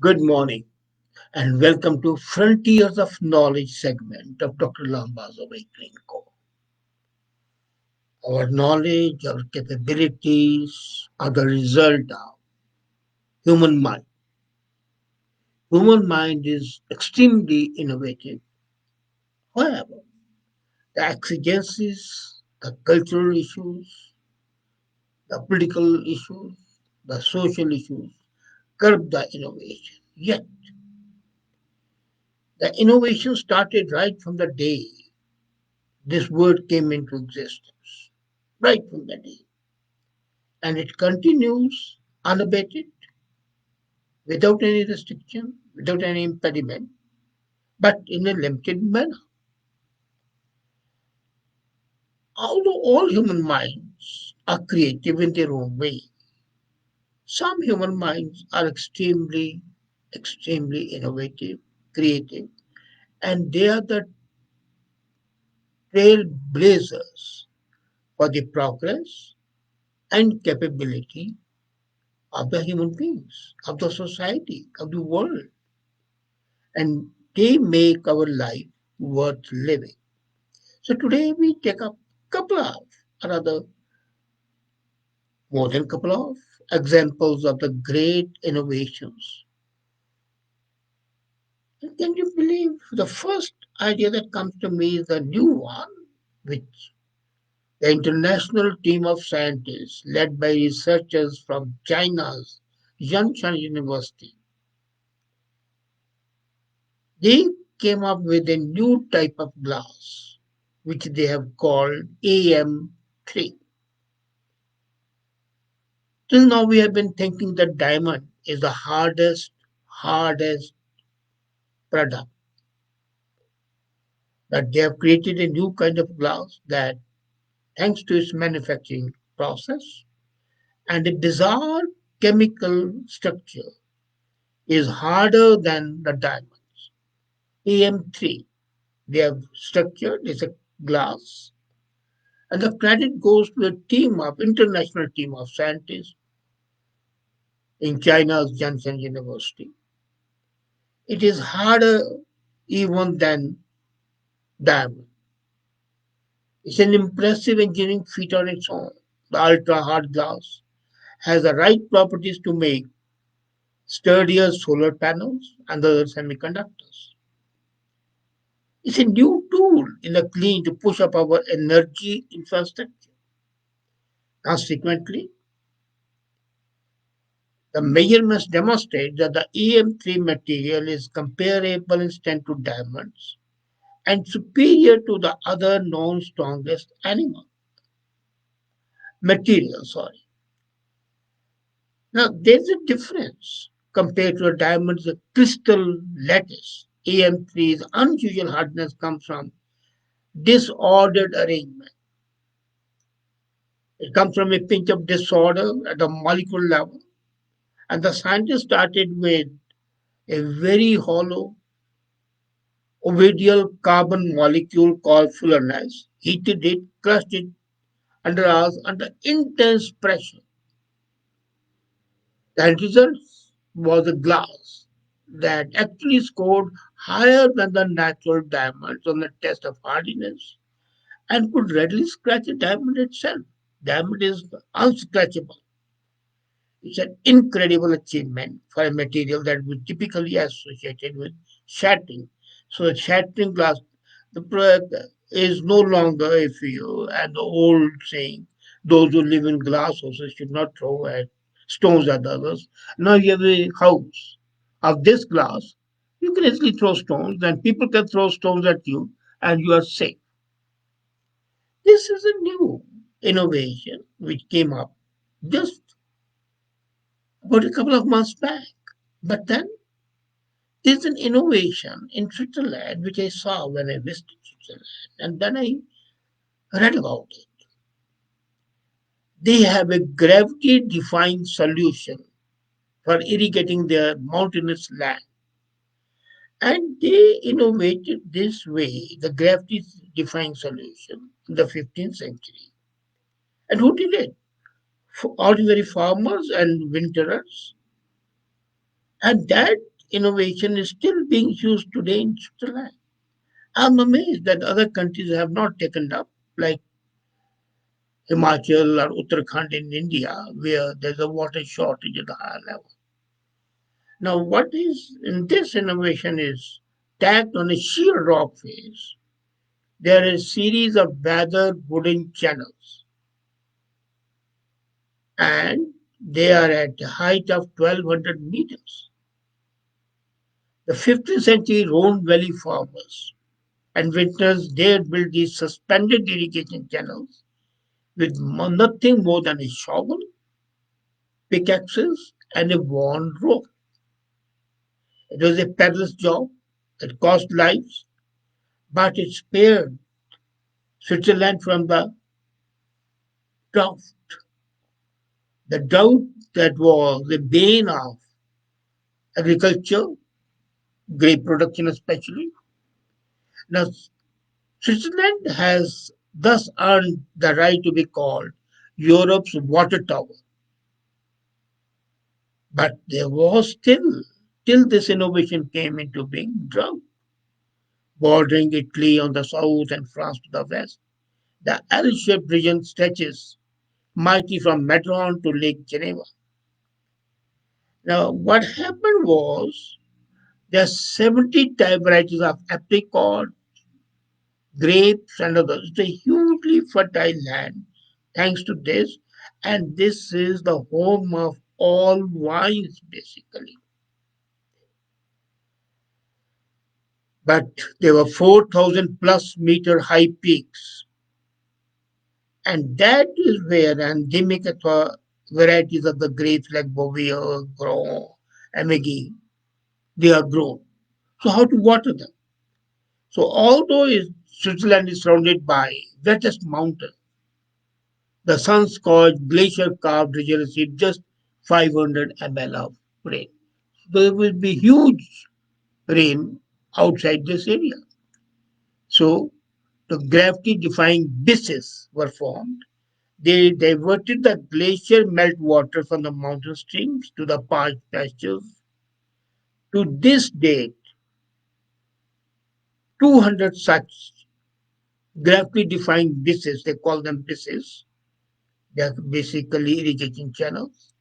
Good morning and welcome to Frontiers of Knowledge segment of Dr. Lamba's Awakening Call. Our knowledge, our capabilities are the result of human mind. Human mind is extremely innovative. However, the exigencies, the cultural issues, the political issues, the social issues curb the innovation. Yet, the innovation started right from the day this word came into existence. Right from the day. And it continues unabated, without any restriction, without any impediment, but in a limited manner. Although all human minds are creative in their own way, some human minds are extremely innovative, creative, and they are the trailblazers for the progress and capability of the human beings, of the society, of the world, and they make our life worth living. So today we take up couple of another more than couple of examples of the great innovations. And can you believe the first idea that comes to me is the new one, which the international team of scientists led by researchers from China's Yanshan University, they came up with a new type of glass, which they have called AM3. Till now, we have been thinking that diamond is the hardest product. But they have created a new kind of glass that, thanks to its manufacturing process and a bizarre chemical structure, is harder than the diamonds. AM3, they have structured is a glass, and the credit goes to a international team of scientists in China's Janssen University. It is harder even than diamond. It's an impressive engineering feat on its own. The ultra hard glass has the right properties to make sturdier solar panels and other semiconductors. It's a new tool in the clean to push up our energy infrastructure. Consequently, the measurements demonstrate that the EM3 material is comparable in strength to diamonds and superior to the other known strongest animal material. Sorry. Now, there's a difference compared to a diamond's crystal lattice. AM3's unusual hardness comes from disordered arrangement. It comes from a pinch of disorder at the molecule level. And the scientists started with a very hollow ovidial carbon molecule called fullerenes, heated it, crushed it under us under intense pressure. The end result was a glass that actually scored higher than the natural diamonds on the test of hardiness and could readily scratch a diamond itself. Diamond is unscratchable. It's an incredible achievement for a material that we typically associated with shattering. So shattering glass, the product is no longer a fear and the old saying, those who live in glass houses should not throw at stones at others. Now you have a house of this glass, you can easily throw stones and people can throw stones at you and you are safe. This is a new innovation which came up just about a couple of months back. But then there's an innovation in Switzerland which I saw when I visited Switzerland, and then I read about it. They have a gravity defying solution for irrigating their mountainous land. And they innovated this way, the gravity defying solution in the 15th century. And who did it? Ordinary farmers and winterers. And that innovation is still being used today in Switzerland. I'm amazed that other countries have not taken up, like Himachal or Uttarakhand in India, where there's a water shortage at a higher level. Now, what is in this innovation is tacked on a sheer rock face. There is a series of weathered wooden channels, and they are at a height of 1200 meters. The 15th century Rhone Valley farmers and winters dared build these suspended irrigation channels with nothing more than a shovel, pickaxes, and a worn rope. It was a perilous job. It cost lives, but it spared Switzerland from drought, the drought that was the bane of agriculture, grape production especially. Now, Switzerland has thus earned the right to be called Europe's water tower. But there was still, till this innovation came into being, drought, bordering Italy on the south and France to the west. The L-shaped region stretches mighty from Madron to Lake Geneva. Now, what happened was there are 70 type varieties of apricot, grapes, and others. It's a hugely fertile land thanks to this, and this is the home of all wines basically. But there were 4,000 plus meter high peaks, and that is where endemic varieties of the grapes like Bouvier, Grand, Amigi, they are grown. So how to water them? So although Switzerland is surrounded by wettest mountain, the sun-scorched glacier-carved region received just 500 ml of rain. There will be huge rain outside this area. So the gravity-defying abysses were formed. They diverted the glacier meltwater from the mountain streams to the parched pastures. To this date, 200 such gravity-defying abysses, they call them abysses, they are basically irrigation channels.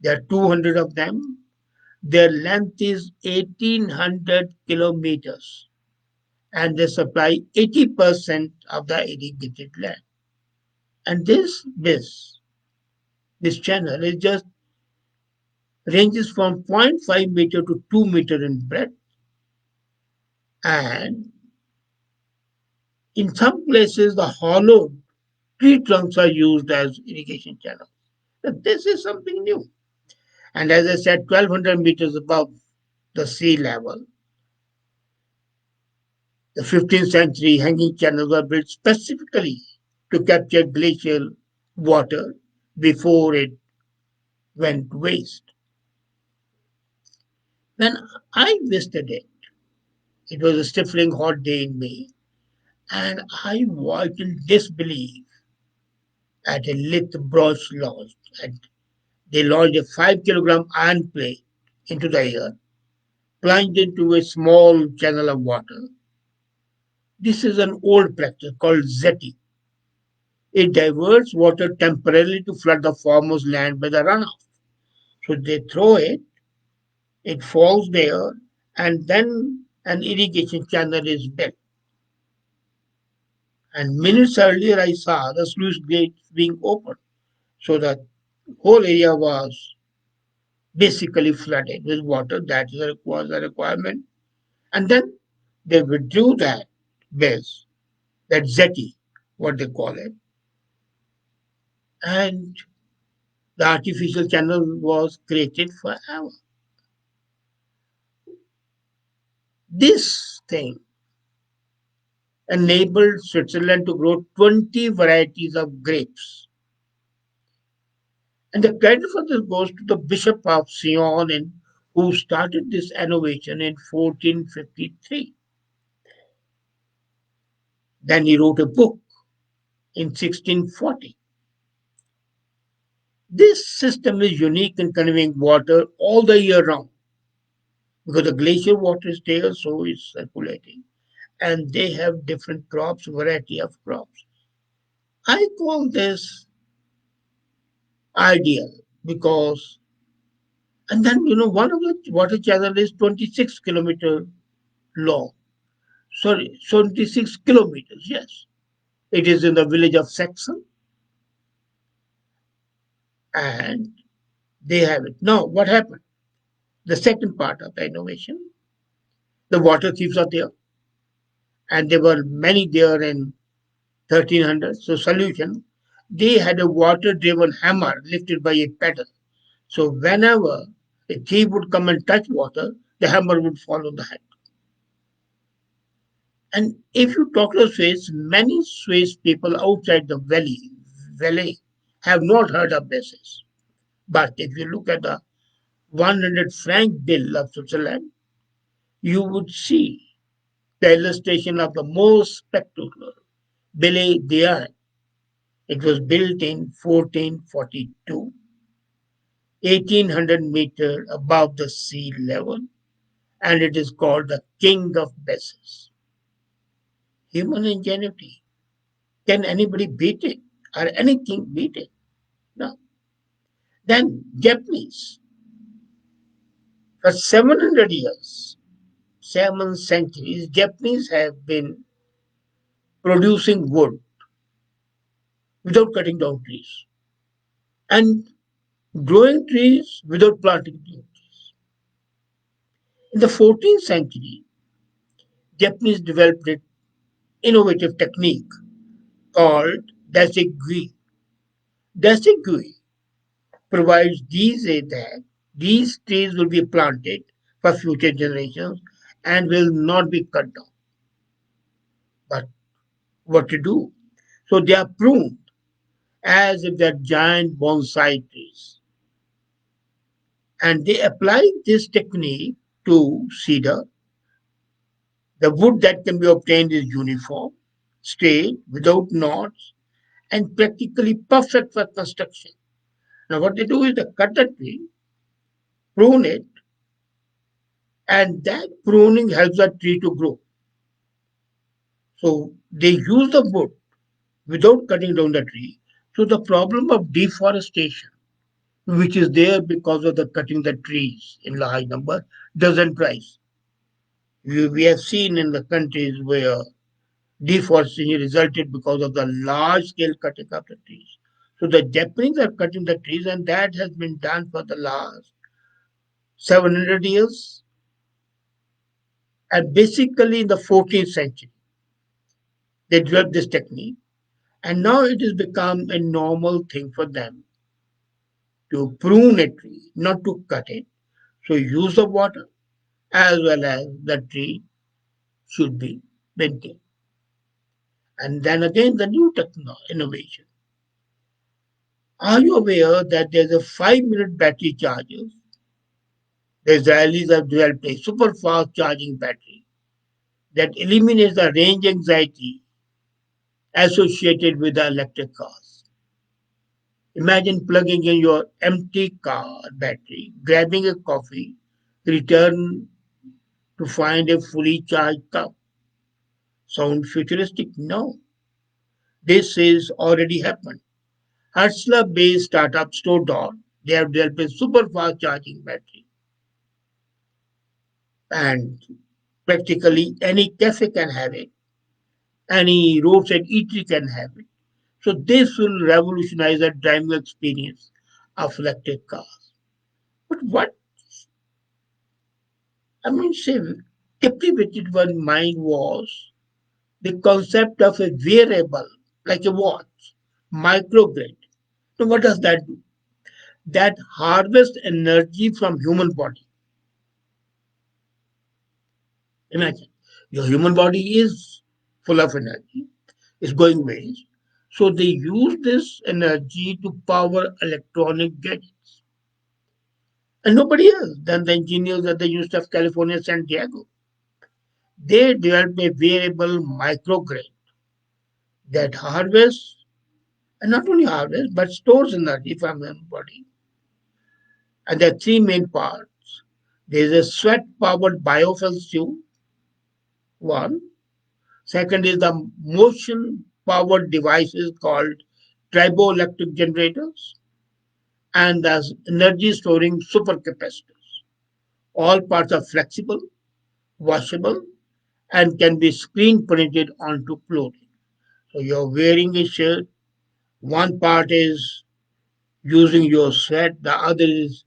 There are 200 of them. Their length is 1800 kilometers and they supply 80% of the irrigated land. And this channel is just ranges from zero point 0.5 meter to 2 meter in breadth, and in some places the hollowed tree trunks are used as irrigation channels. But this is something new. And as I said, 1200 meters above the sea level, the 15th century hanging channels were built specifically to capture glacial water before it went to waste. When I visited it, it was a stifling hot day in May, and I watched in disbelief at a lit broach launched. And they launched a 5 kilogram iron plate into the air, plunged into a small channel of water. This is an old practice called ZETI. It diverts water temporarily to flood the farmer's land by the runoff. So they throw it, it falls there, and then an irrigation channel is built. And minutes earlier, I saw the sluice gates being opened. So the whole area was basically flooded with water. That was a requirement. And then they withdrew that base, that ZETI, what they call it. And the artificial channel was created forever. This thing enabled Switzerland to grow 20 varieties of grapes. And the credit for this goes to the Bishop of Sion, who started this innovation in 1453. Then he wrote a book in 1640. This system is unique in conveying water all the year round. because the glacier water is there, so it's circulating, and they have different crops, variety of crops. I call this ideal because, and then one of the water channel is 26 kilometer long. Sorry, 26 kilometers. Yes, it is in the village of Saxon, and they have it. Now, what happened? The second part of the innovation, the water thieves are there, and there were many there in 1300. So, solution, they had a water-driven hammer lifted by a pedal. So, whenever a thief would come and touch water, the hammer would fall on the head. And if you talk to Swiss, many Swiss people outside the valley have not heard of this. But if you look at the 100 franc bill of Switzerland, you would see the illustration of the most spectacular Billy d'Or. It was built in 1442, 1800 meters above the sea level, and it is called the King of Besses. Human ingenuity. Can anybody beat it? Or anything beat it? No. Then Japanese. For 700 years, 7 centuries, Japanese have been producing wood without cutting down trees and growing trees without planting new trees. In the 14th century, Japanese developed an innovative technique called dasegui. Dasegui provides these that these trees will be planted for future generations and will not be cut down. But what to do? So they are pruned as if they're giant bonsai trees. And they apply this technique to cedar. The wood that can be obtained is uniform, straight, without knots, and practically perfect for construction. Now, what they do is they cut the tree, prune it, and that pruning helps the tree to grow. So, they use the wood without cutting down the tree. So, the problem of deforestation, which is there because of the cutting the trees in large number, doesn't rise. We have seen in the countries where deforestation resulted because of the large scale cutting of the trees. So the Japanese are cutting the trees, and that has been done for the last 700 years. And basically, in the 14th century, they developed this technique, and now it has become a normal thing for them to prune a tree, not to cut it. So, use of water as well as the tree should be maintained. And then again, the new innovation. Are you aware that there's a 5-minute battery charger? The Israelis have developed a super fast charging battery that eliminates the range anxiety associated with the electric cars. Imagine plugging in your empty car battery, grabbing a coffee, return to find a fully charged cup. Sound futuristic? No. This is already happened. Hertzler based startup Store, they have developed a super fast charging battery. And practically any cafe can have it, any roadside eatery can have it. So this will revolutionize the driving experience of electric cars. But what I mean, say, captivated my mind was the concept of a wearable, like a watch, microgrid. So what does that do? That harvests energy from human body. Imagine your human body is full of energy, it's going waste. So they use this energy to power electronic gadgets. And nobody else than the engineers at the University of California, San Diego. They developed a variable microgrid that harvests, and not only harvests, but stores energy from the body. And there are three main parts. There is a sweat-powered biofuel fuel, one. Second is the motion-powered devices called triboelectric generators, and the energy storing supercapacitors. All parts are flexible, washable, and can be screen printed onto clothing. So you're wearing a shirt, one part is using your sweat, the other is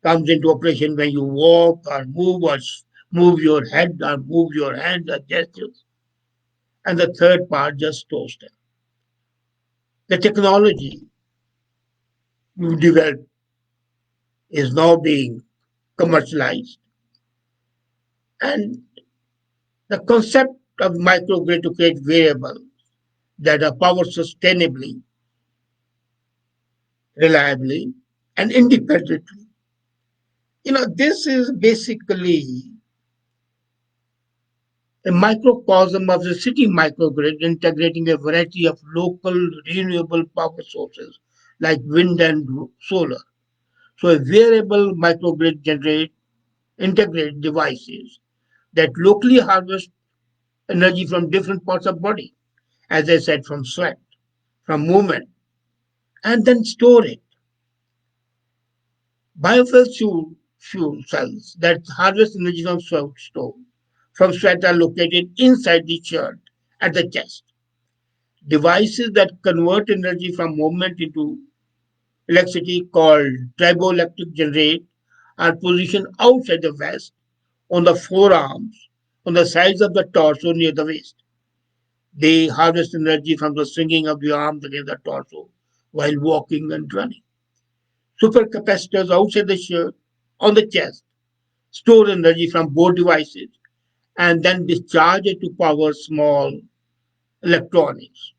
comes into operation when you walk or move your head or move your hands or gestures, and the third part just stores them. The technology you developed is now being commercialized, and the concept of microgrid to create variables that are powered sustainably, reliably, and independently. This is basically a microcosm of the city microgrid integrating a variety of local renewable power sources like wind and solar. So a variable microgrid integrate devices that locally harvest energy from different parts of body, as I said, from sweat, from movement, and then store it. Biofuel fuel cells that harvest energy from sweat are located inside the shirt at the chest. Devices that convert energy from movement into electricity called triboelectric generate are positioned outside the vest, on the forearms, on the sides of the torso near the waist. They harvest energy from the swinging of the arms against the torso while walking and running. Supercapacitors outside the shirt, on the chest, store energy from both devices and then discharge it to power small electronics.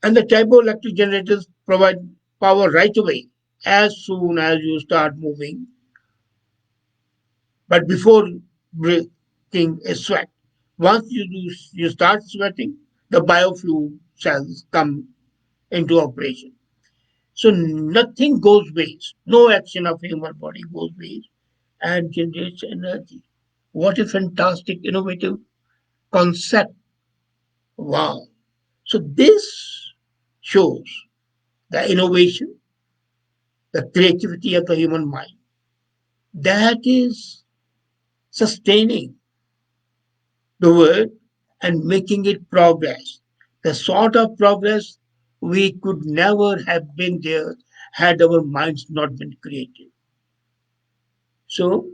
And the turboelectric generators provide power right away as soon as you start moving, but before breaking a sweat. Once you start sweating, the biofuel cells come into operation. So nothing goes waste. No action of human body goes waste and generates energy. What a fantastic, innovative concept. Wow. So this shows the innovation, the creativity of the human mind that is sustaining the world and making it progress. The sort of progress we could never have been there had our minds not been creative. So,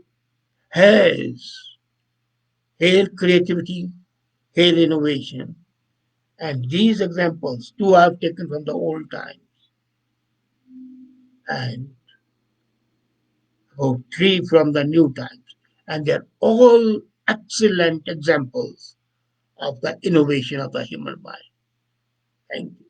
has here creativity, here innovation, and these examples too I've taken from the old times, and about three from the new times, and they're all excellent examples of the innovation of the human mind. Thank you.